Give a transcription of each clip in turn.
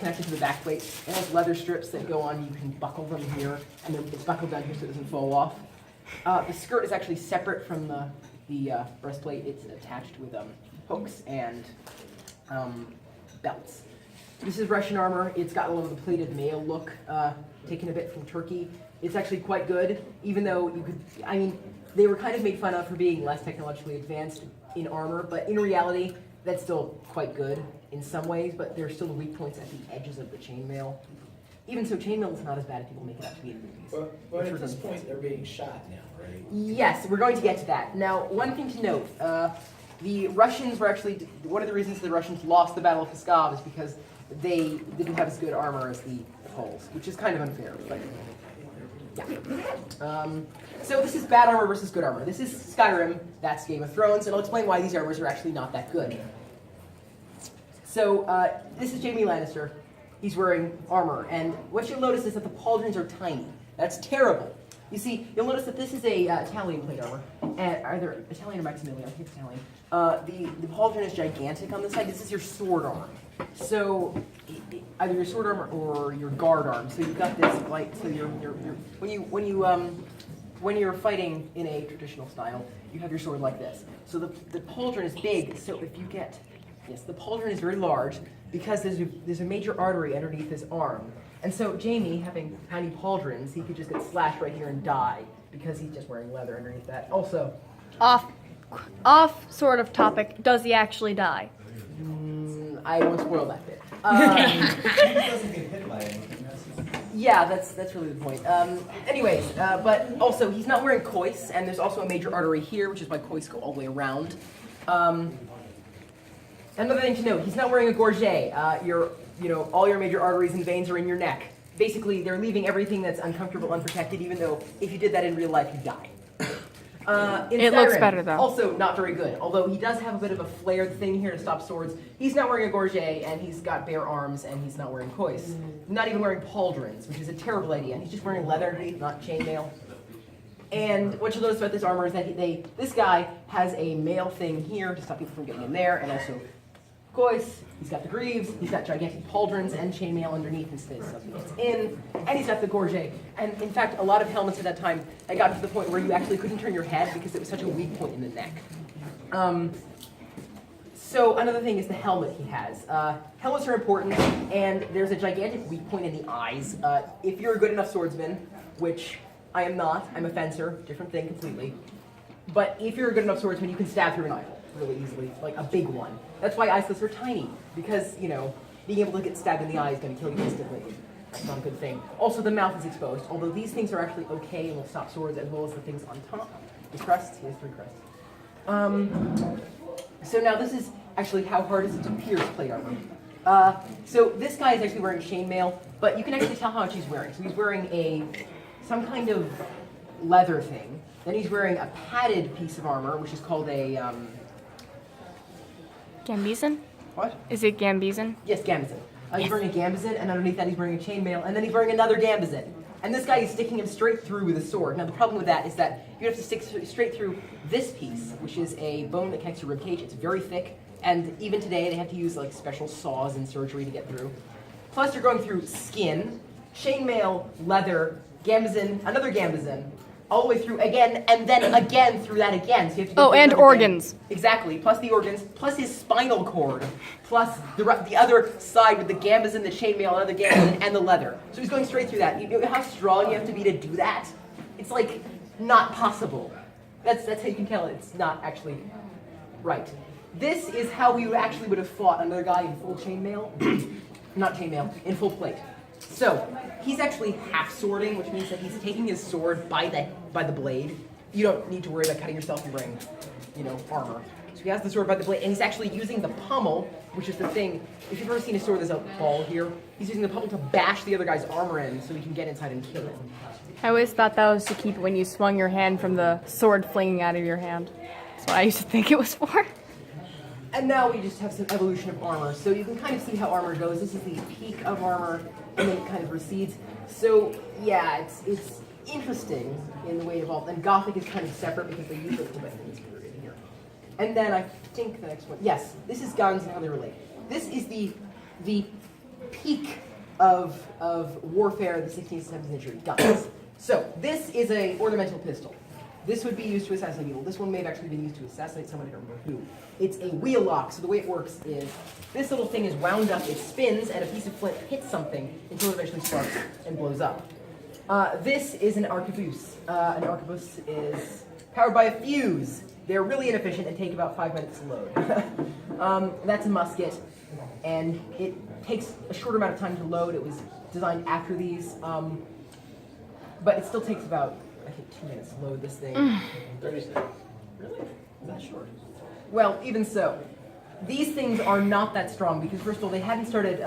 connected to the back plate. It has leather strips that go on. You can buckle them here, and then it's buckled down here so it doesn't fall off. The skirt is actually separate from the breastplate. It's attached with hooks and belts. This is Russian armor. It's got a little of the plated mail look, taken a bit from Turkey. It's actually quite good, even though you could, I mean, they were kind of made fun of for being less technologically advanced in armor, but in reality, that's still quite good in some ways, but there are still weak points at the edges of the chainmail. Even so, chainmail is not as bad as people make it out to be in movies. But at this point, they're being shot now, right? Yes, we're going to get to that. Now, one thing to note, the Russians were actually, one of the reasons the Russians lost the Battle of Pskov is because they didn't have as good armor as the Poles, which is kind of unfair, but yeah. So this is bad armor versus good armor. This is Skyrim, that's Game of Thrones, and I'll explain why these armors are actually not that good. So this is Jaime Lannister. He's wearing armor, and what you'll notice is that the pauldrons are tiny. That's terrible. You see, you'll notice that this is a Italian plate armor, and either Italian or Maximilian, I think it's Italian. The pauldron is gigantic on this side. This is your sword armor. So either your sword armor or your guard arm. So you've got this light. So when you're fighting in a traditional style, you have your sword like this. So the pauldron is big. So if you get the pauldron is very large because there's a major artery underneath his arm. And so Jaime, having tiny pauldrons, he could just get slashed right here and die because he's just wearing leather underneath that. Also, off sort of topic, does he actually die? I won't spoil that bit. He doesn't get hit by anything. Yeah, that's really the point. Anyways, but also he's not wearing cois, and there's also a major artery here, which is why cois go all the way around. Another thing to note, he's not wearing a gorget. All your major arteries and veins are in your neck. Basically, they're leaving everything that's uncomfortable unprotected, even though if you did that in real life, you'd die. It looks better, though. Also, not very good. Although he does have a bit of a flared thing here to stop swords. He's not wearing a gorget, and he's got bare arms, and he's not wearing cois. Not even wearing pauldrons, which is a terrible idea. He's just wearing leather underneath, not chainmail. And what you'll notice about this armor is that this guy has a mail thing here to stop people from getting in there, and also cois. He's got the greaves. He's got gigantic pauldrons and chainmail underneath instead, so he gets in. And he's got the gorget. And in fact, a lot of helmets at that time had gotten to the point where you actually couldn't turn your head because it was such a weak point in the neck. So another thing is the helmet he has. Helmets are important, and there's a gigantic weak point in the eyes. If you're a good enough swordsman, which I am not, I'm a fencer, different thing completely. But if you're a good enough swordsman, you can stab through an eyeball really easily, like a big one. That's why eye slits are tiny, because, being able to get stabbed in the eye is going to kill you instantly. That's not a good thing. Also, the mouth is exposed, although these things are actually okay and will stop swords, as well as the things on top. The crests, he has 3 crests. So now this is actually how hard is it to pierce plate armor. So this guy is actually wearing chainmail, but you can actually tell how much he's wearing. So he's wearing some kind of leather thing. Then he's wearing a padded piece of armor, which is called a Gambizon? what? Is it Gambizon? Yes, gambizon. He's wearing a gambizon, and underneath that he's wearing a chainmail, and then he's wearing another gambizon. And this guy is sticking him straight through with a sword. Now the problem with that is that you have to stick straight through this piece, which is a bone that connects your ribcage. It's very thick, and even today they have to use special saws and surgery to get through. Plus you're going through skin, chainmail, leather, gambizon, another gambizon, all the way through again, and then again through that again. So you have to go through and another organs. again. Exactly, plus the organs, plus his spinal cord, plus the other side with the gambizon, the chainmail, another gambizon, and the leather. So he's going straight through that. You know how strong you have to be to do that? It's not possible. That's how you can tell it's not actually right. This is how we actually would have fought another guy in full chainmail, not chainmail, in full plate. So he's actually half swording, which means that he's taking his sword by the blade. You don't need to worry about cutting yourself. You're wearing, armor. So he has the sword by the blade, and he's actually using the pommel, which is the thing. If you've ever seen a sword, there's a ball here. He's using the pommel to bash the other guy's armor in, so he can get inside and kill him. I always thought that was to keep it when you swung your hand from the sword flinging out of your hand. That's what I used to think it was for. And now we just have some evolution of armor. So you can kind of see how armor goes. This is the peak of armor, and then it kind of recedes. So yeah, it's interesting in the way it evolved. And Gothic is kind of separate because they use it a little bit in this period here. And then I think the next one, yes, this is guns and how they relate. This is the peak of warfare in the 16th and 17th century, guns. So this is a ornamental pistol. This would be used to assassinate people. This one may have actually been used to assassinate someone, I don't remember who. It's a wheel lock, so the way it works is this little thing is wound up, it spins, and a piece of flint hits something until it eventually sparks and blows up. This is an arquebus. An arquebus is powered by a fuse. They're really inefficient and take about 5 minutes to load. That's a musket, and it takes a shorter amount of time to load. It was designed after these, but it still takes about, I think, 2 minutes to load this thing. 30 seconds. Really? That short? Well, even so, these things are not that strong because, first of all, they hadn't started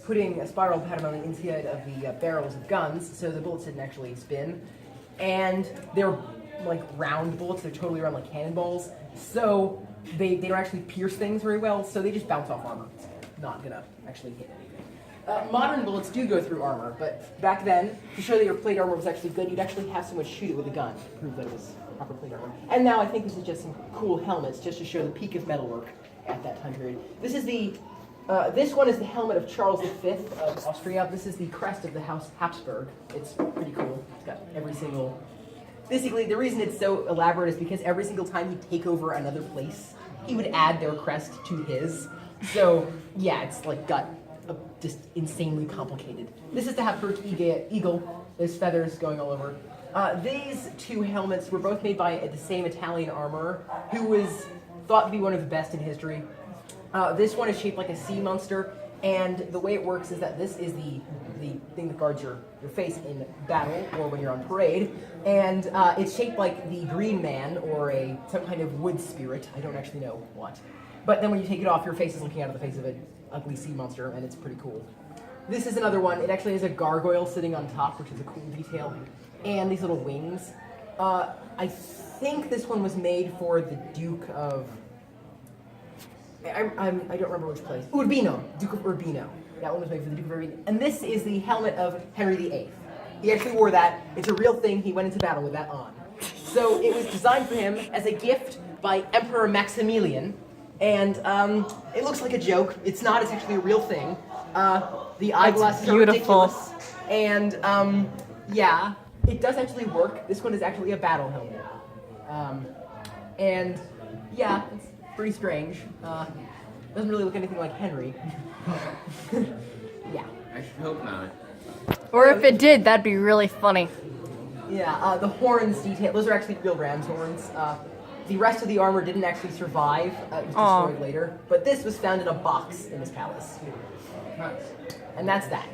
putting a spiral pattern on the inside of the barrels of guns, so the bullets didn't actually spin. And they're like round bullets, they're totally round like cannonballs, so they don't actually pierce things very well, so they just bounce off armor. It's not gonna actually hit anything. Modern bullets do go through armor, but back then, to show that your plate armor was actually good, you'd actually have someone shoot it with a gun to prove that it was proper plate armor. And now I think this is just some cool helmets, just to show the peak of metalwork at that time period. This is the this one is the helmet of Charles V of Austria. This is the crest of the House Habsburg. It's pretty cool. It's got every single... Basically, the reason it's so elaborate is because every single time he'd take over another place, he would add their crest to his. So, yeah, it's like got just insanely complicated. This is the Habsburg eagle. There's feathers going all over. These two helmets were both made by the same Italian armorer who was thought to be one of the best in history. This one is shaped like a sea monster, and the way it works is that this is the thing that guards your face in battle or when you're on parade, and it's shaped like the Green Man or some kind of wood spirit. I don't actually know what. But then when you take it off, your face is looking out of the face of an ugly sea monster, and it's pretty cool. This is another one. It actually has a gargoyle sitting on top, which is a cool detail, and these little wings. I think this one was made for the Duke of... I don't remember which place. Urbino, Duke of Urbino. That one was made for the Duke of Urbino. And this is the helmet of Henry VIII. He actually wore that. It's a real thing. He went into battle with that on. So it was designed for him as a gift by Emperor Maximilian. And it looks like a joke. It's not. It's actually a real thing. The eyeglasses are beautiful. ridiculous. And yeah, it does actually work. This one is actually a battle helmet. And yeah, it's pretty strange. Doesn't really look anything like Henry. Yeah. I should hope not. Or if it did, that'd be really funny. Yeah, the horns detail, those are actually real ram's horns. The rest of the armor didn't actually survive. It was destroyed later. But this was found in a box in his palace. And that's that.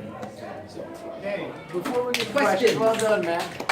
Hey, before we get Question. questions, well done, Matt.